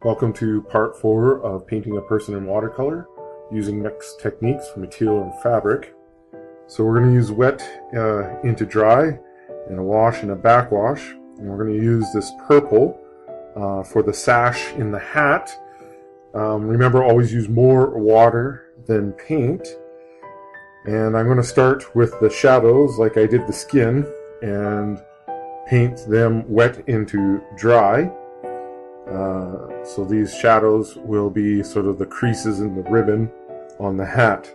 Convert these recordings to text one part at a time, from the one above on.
Welcome to part 4 of painting a person in watercolor using mixed techniques for material and fabric. So we're going to use wet into dry and a wash and a backwash. And we're going to use this purple for the sash in the hat. Remember, always use more water than paint. And I'm going to start with the shadows like I did the skin and paint them wet into dry. So these shadows will be sort of the creases in the ribbon on the hat.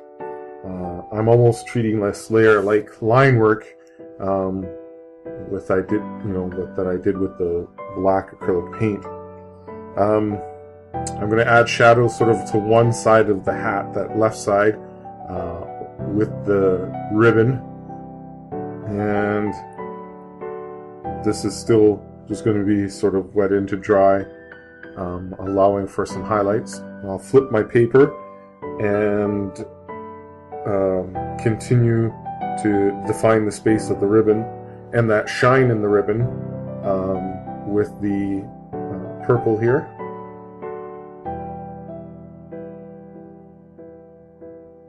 I'm almost treating this layer like line work that I did with the black acrylic paint. I'm going to add shadows sort of to one side of the hat, that left side, with the ribbon, and this is still just going to be sort of wet into dry, allowing for some highlights. I'll flip my paper and continue to define the space of the ribbon and that shine in the ribbon with the purple here.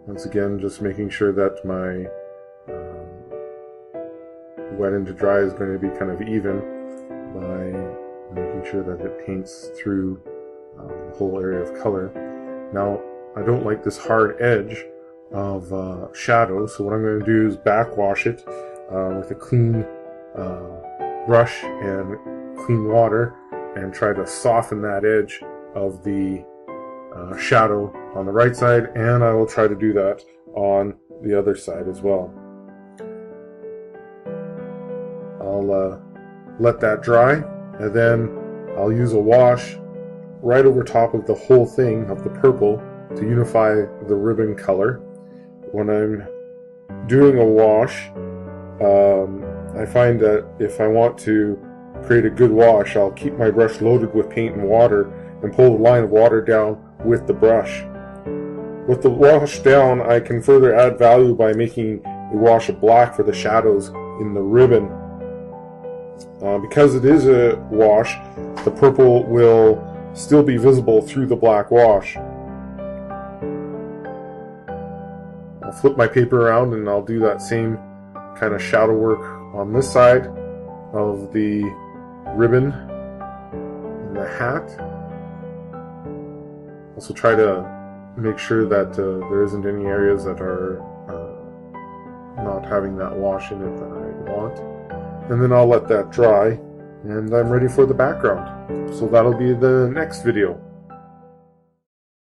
Once again, just making sure that my wet into dry is going to be kind of even by making sure that it paints through the whole area of color. Now, I don't like this hard edge of shadow, so what I'm going to do is backwash it with a clean brush and clean water and try to soften that edge of the shadow on the right side, and I will try to do that on the other side as well. I'll let that dry, and then I'll use a wash right over top of the whole thing of the purple to unify the ribbon color. When I'm doing a wash, I find that if I want to create a good wash, I'll keep my brush loaded with paint and water and pull the line of water down with the brush. With the wash down, I can further add value by making a wash of black for the shadows in the ribbon. Because it is a wash, the purple will still be visible through the black wash. I'll flip my paper around and I'll do that same kind of shadow work on this side of the ribbon and the hat. Also try to make sure that there isn't any areas that are not having that wash in it that I want. And then I'll let that dry, and I'm ready for the background. So that'll be the next video.